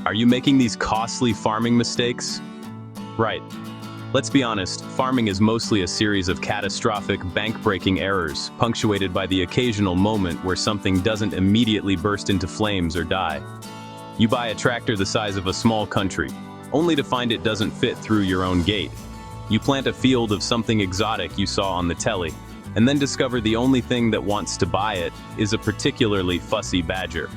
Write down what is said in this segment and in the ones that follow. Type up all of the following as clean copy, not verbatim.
Are you making these costly farming mistakes? Right. Let's be honest, farming is mostly a series of catastrophic, bank-breaking errors, punctuated by the occasional moment where something doesn't immediately burst into flames or die. You buy a tractor the size of a small country, only to find it doesn't fit through your own gate. You plant a field of something exotic you saw on the telly, and then discover the only thing that wants to buy it is a particularly fussy badger.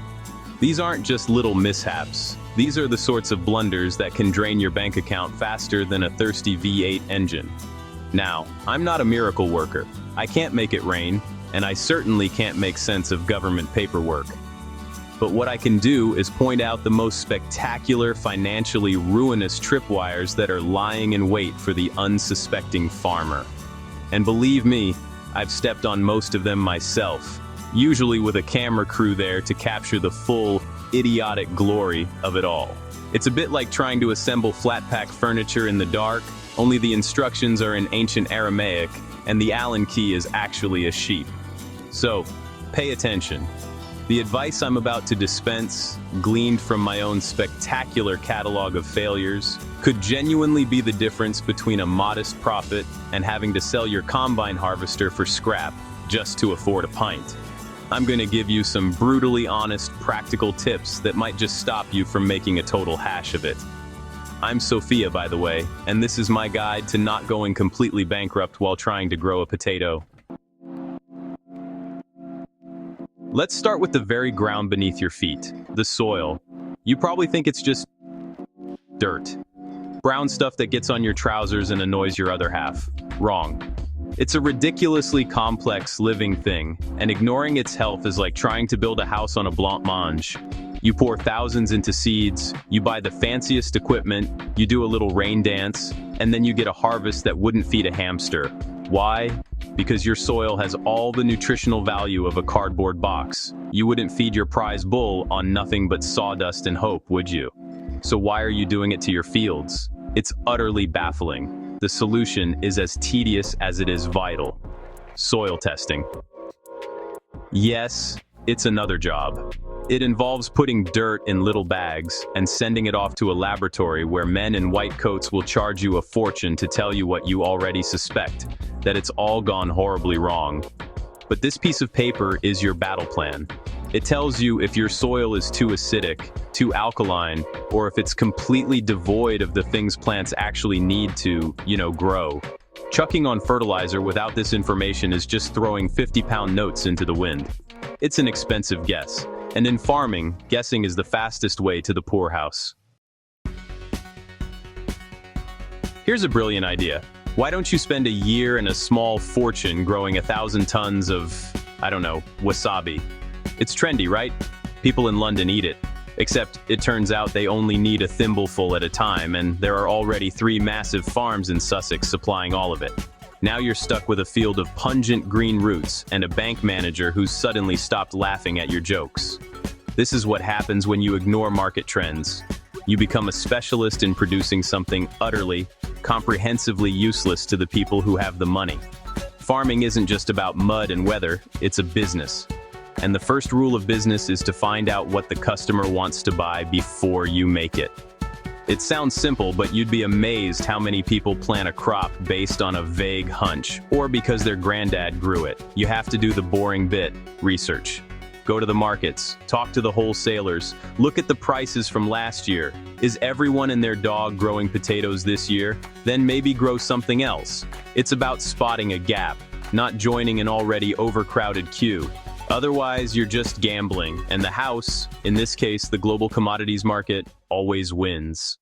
These aren't just little mishaps. These are the sorts of blunders that can drain your bank account faster than a thirsty V8 engine. Now, I'm not a miracle worker. I can't make it rain, and I certainly can't make sense of government paperwork. But what I can do is point out the most spectacular, financially ruinous tripwires that are lying in wait for the unsuspecting farmer. And believe me, I've stepped on most of them myself, usually with a camera crew there to capture the full, idiotic glory of it all. It's a bit like trying to assemble flat-pack furniture in the dark, only the instructions are in ancient Aramaic, and the Allen key is actually a sheep. So, pay attention. The advice I'm about to dispense, gleaned from my own spectacular catalog of failures, could genuinely be the difference between a modest profit and having to sell your combine harvester for scrap just to afford a pint. I'm going to give you some brutally honest, practical tips that might just stop you from making a total hash of it. I'm Sophia, by the way, and this is my guide to not going completely bankrupt while trying to grow a potato. Let's start with the very ground beneath your feet, the soil. You probably think it's just dirt. Brown stuff that gets on your trousers and annoys your other half. Wrong. It's a ridiculously complex living thing, and ignoring its health is like trying to build a house on a blancmange. You pour thousands into seeds, you buy the fanciest equipment, you do a little rain dance, and then you get a harvest that wouldn't feed a hamster. Why? Because your soil has all the nutritional value of a cardboard box. You wouldn't feed your prize bull on nothing but sawdust and hope, would you? So why are you doing it to your fields? It's utterly baffling. The solution is as tedious as it is vital. Soil testing. Yes, it's another job. It involves putting dirt in little bags and sending it off to a laboratory where men in white coats will charge you a fortune to tell you what you already suspect, that it's all gone horribly wrong. But this piece of paper is your battle plan. It tells you if your soil is too acidic, too alkaline, or if it's completely devoid of the things plants actually need to, grow. Chucking on fertilizer without this information is just throwing 50-pound notes into the wind. It's an expensive guess, and in farming, guessing is the fastest way to the poorhouse. Here's a brilliant idea. Why don't you spend a year and a small fortune growing 1,000 tons of, wasabi? It's trendy, right? People in London eat it. Except, it turns out they only need a thimbleful at a time, and there are already 3 massive farms in Sussex supplying all of it. Now you're stuck with a field of pungent green roots and a bank manager who's suddenly stopped laughing at your jokes. This is what happens when you ignore market trends. You become a specialist in producing something utterly, comprehensively useless to the people who have the money. Farming isn't just about mud and weather, it's a business. And the first rule of business is to find out what the customer wants to buy before you make it. It sounds simple, but you'd be amazed how many people plant a crop based on a vague hunch, or because their granddad grew it. You have to do the boring bit, research. Go to the markets, talk to the wholesalers, look at the prices from last year. Is everyone and their dog growing potatoes this year? Then maybe grow something else. It's about spotting a gap, not joining an already overcrowded queue. Otherwise, you're just gambling, and the house, in this case the global commodities market, always wins.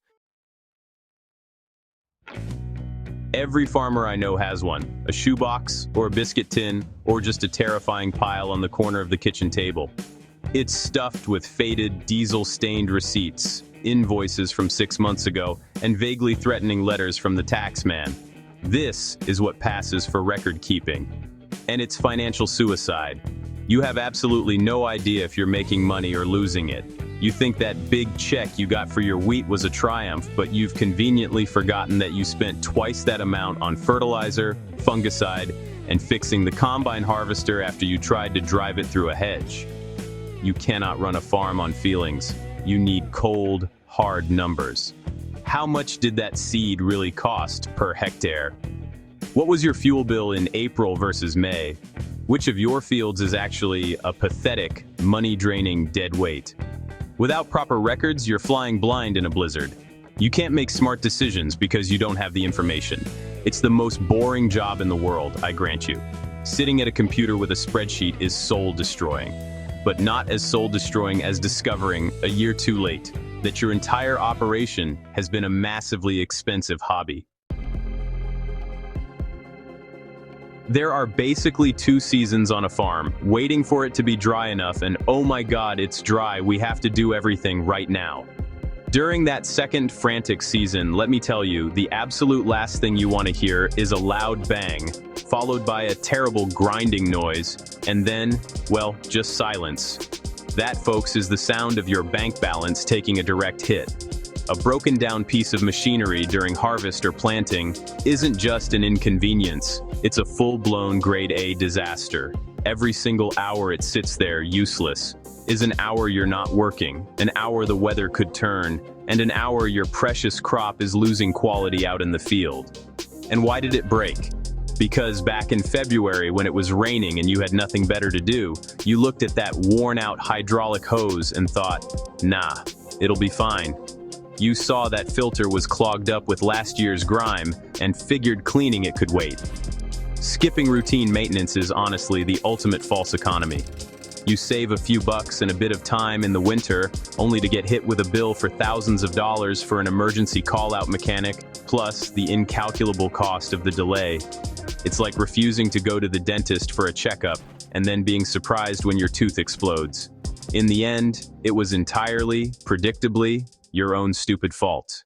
Every farmer I know has one, a shoebox, or a biscuit tin, or just a terrifying pile on the corner of the kitchen table. It's stuffed with faded, diesel-stained receipts, invoices from 6 months ago, and vaguely threatening letters from the tax man. This is what passes for record keeping. And it's financial suicide. You have absolutely no idea if you're making money or losing it. You think that big check you got for your wheat was a triumph, but you've conveniently forgotten that you spent twice that amount on fertilizer, fungicide, and fixing the combine harvester after you tried to drive it through a hedge. You cannot run a farm on feelings. You need cold, hard numbers. How much did that seed really cost per hectare? What was your fuel bill in April versus May? Which of your fields is actually a pathetic, money-draining dead weight? Without proper records, you're flying blind in a blizzard. You can't make smart decisions because you don't have the information. It's the most boring job in the world, I grant you. Sitting at a computer with a spreadsheet is soul-destroying, but not as soul-destroying as discovering, a year too late, that your entire operation has been a massively expensive hobby. There are basically 2 seasons on a farm, waiting for it to be dry enough, and oh my god, it's dry, we have to do everything right now. During that second frantic season, let me tell you, the absolute last thing you want to hear is a loud bang, followed by a terrible grinding noise, and then, well, just silence. That, folks, is the sound of your bank balance taking a direct hit. A broken down piece of machinery during harvest or planting isn't just an inconvenience, it's a full-blown grade A disaster. Every single hour it sits there useless is an hour you're not working, an hour the weather could turn, and an hour your precious crop is losing quality out in the field. And why did it break? Because back in February, when it was raining and you had nothing better to do, you looked at that worn-out hydraulic hose and thought, nah, it'll be fine. You saw that filter was clogged up with last year's grime and figured cleaning it could wait. Skipping routine maintenance is honestly the ultimate false economy. You save a few bucks and a bit of time in the winter, only to get hit with a bill for thousands of dollars for an emergency call-out mechanic, plus the incalculable cost of the delay. It's like refusing to go to the dentist for a checkup and then being surprised when your tooth explodes. In the end, it was entirely, predictably, your own stupid fault.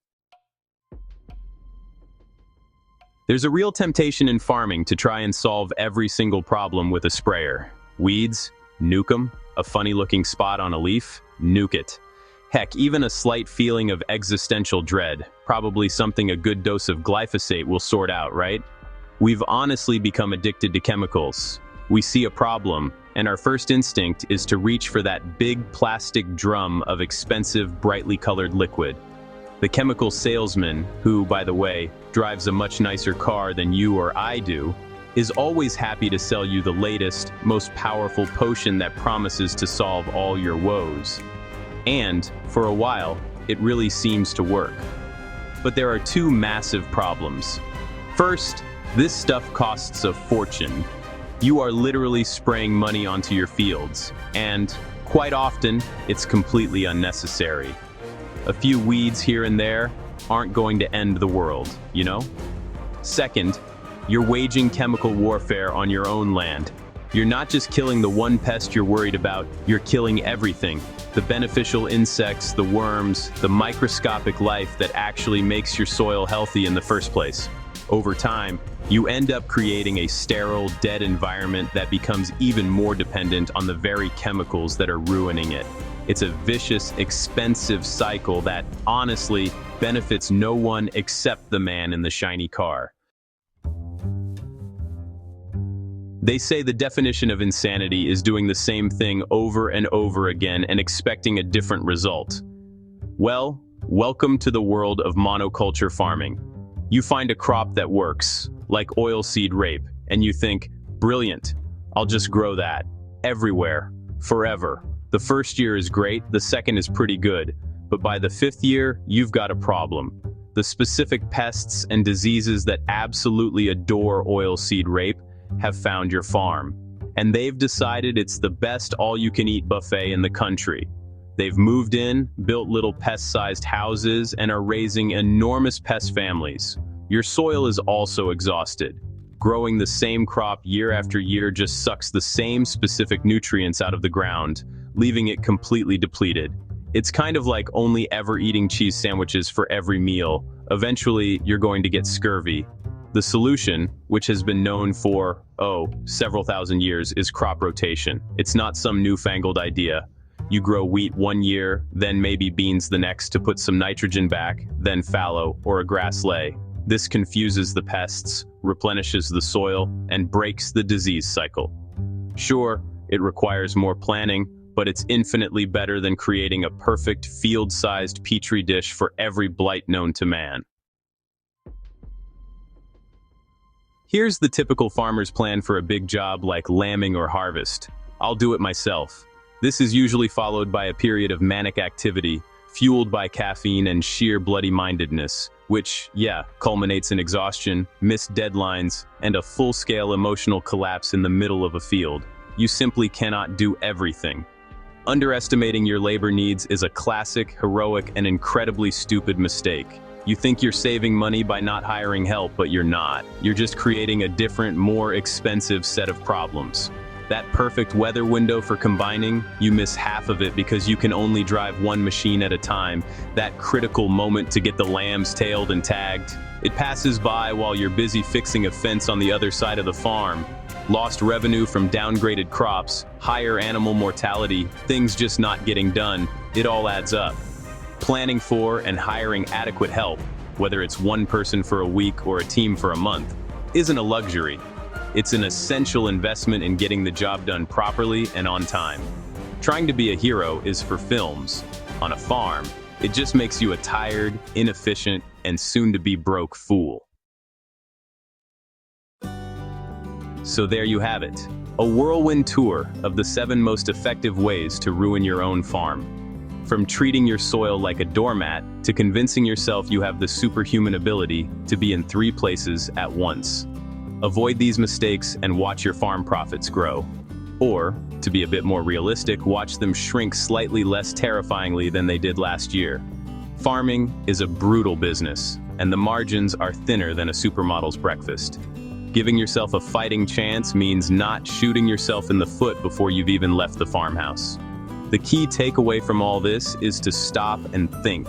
There's a real temptation in farming to try and solve every single problem with a sprayer. Weeds? Nuke 'em. A funny-looking spot on a leaf? Nuke it. Heck, even a slight feeling of existential dread, probably something a good dose of glyphosate will sort out, right? We've honestly become addicted to chemicals. We see a problem, and our first instinct is to reach for that big plastic drum of expensive, brightly colored liquid. The chemical salesman, who, by the way, drives a much nicer car than you or I do, is always happy to sell you the latest, most powerful potion that promises to solve all your woes. And, for a while, it really seems to work. But there are 2 massive problems. First, this stuff costs a fortune. You are literally spraying money onto your fields, and, quite often, it's completely unnecessary. A few weeds here and there aren't going to end the world, you know? Second, you're waging chemical warfare on your own land. You're not just killing the one pest you're worried about, you're killing everything. The beneficial insects, the worms, the microscopic life that actually makes your soil healthy in the first place. Over time, you end up creating a sterile, dead environment that becomes even more dependent on the very chemicals that are ruining it. It's a vicious, expensive cycle that, honestly, benefits no one except the man in the shiny car. They say the definition of insanity is doing the same thing over and over again and expecting a different result. Well, welcome to the world of monoculture farming. You find a crop that works, like oilseed rape, and you think, brilliant, I'll just grow that. Everywhere. Forever. The first year is great, the second is pretty good, but by the 5th year, you've got a problem. The specific pests and diseases that absolutely adore oilseed rape have found your farm, and they've decided it's the best all-you-can-eat buffet in the country. They've moved in, built little pest-sized houses, and are raising enormous pest families. Your soil is also exhausted. Growing the same crop year after year just sucks the same specific nutrients out of the ground, leaving it completely depleted. It's kind of like only ever eating cheese sandwiches for every meal. Eventually, you're going to get scurvy. The solution, which has been known for, several thousand years, is crop rotation. It's not some newfangled idea. You grow wheat one year, then maybe beans the next to put some nitrogen back, then fallow or a grass lay. This confuses the pests, replenishes the soil, and breaks the disease cycle. Sure, it requires more planning, but it's infinitely better than creating a perfect field-sized petri dish for every blight known to man. Here's the typical farmer's plan for a big job like lambing or harvest. I'll do it myself. This is usually followed by a period of manic activity, fueled by caffeine and sheer bloody-mindedness, which, culminates in exhaustion, missed deadlines, and a full-scale emotional collapse in the middle of a field. You simply cannot do everything. Underestimating your labor needs is a classic, heroic, and incredibly stupid mistake. You think you're saving money by not hiring help, but you're not. You're just creating a different, more expensive set of problems. That perfect weather window for combining, you miss half of it because you can only drive one machine at a time. That critical moment to get the lambs tailed and tagged, it passes by while you're busy fixing a fence on the other side of the farm. Lost revenue from downgraded crops, higher animal mortality, things just not getting done, it all adds up. Planning for and hiring adequate help, whether it's one person for a week or a team for a month, isn't a luxury. It's an essential investment in getting the job done properly and on time. Trying to be a hero is for films. On a farm, it just makes you a tired, inefficient, and soon-to-be broke fool. So there you have it, a whirlwind tour of the 7 most effective ways to ruin your own farm. From treating your soil like a doormat to convincing yourself you have the superhuman ability to be in 3 places at once. Avoid these mistakes and watch your farm profits grow. Or, to be a bit more realistic, watch them shrink slightly less terrifyingly than they did last year. Farming is a brutal business, and the margins are thinner than a supermodel's breakfast. Giving yourself a fighting chance means not shooting yourself in the foot before you've even left the farmhouse. The key takeaway from all this is to stop and think.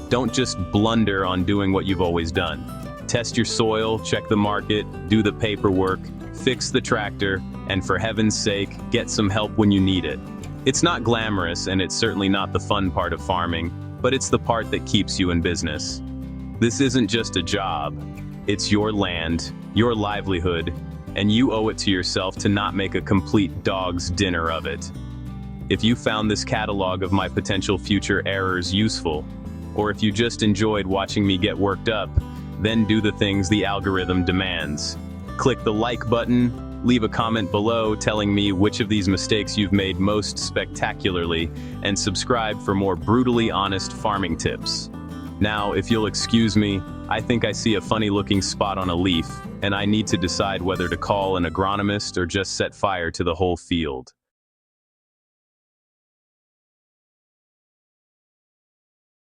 Don't just blunder on doing what you've always done. Test your soil, check the market, do the paperwork, fix the tractor, and for heaven's sake, get some help when you need it. It's not glamorous, and it's certainly not the fun part of farming, but it's the part that keeps you in business. This isn't just a job. It's your land, your livelihood, and you owe it to yourself to not make a complete dog's dinner of it. If you found this catalog of my potential future errors useful, or if you just enjoyed watching me get worked up, then do the things the algorithm demands. Click the like button, leave a comment below telling me which of these mistakes you've made most spectacularly, and subscribe for more brutally honest farming tips. Now, if you'll excuse me, I think I see a funny-looking spot on a leaf, and I need to decide whether to call an agronomist or just set fire to the whole field.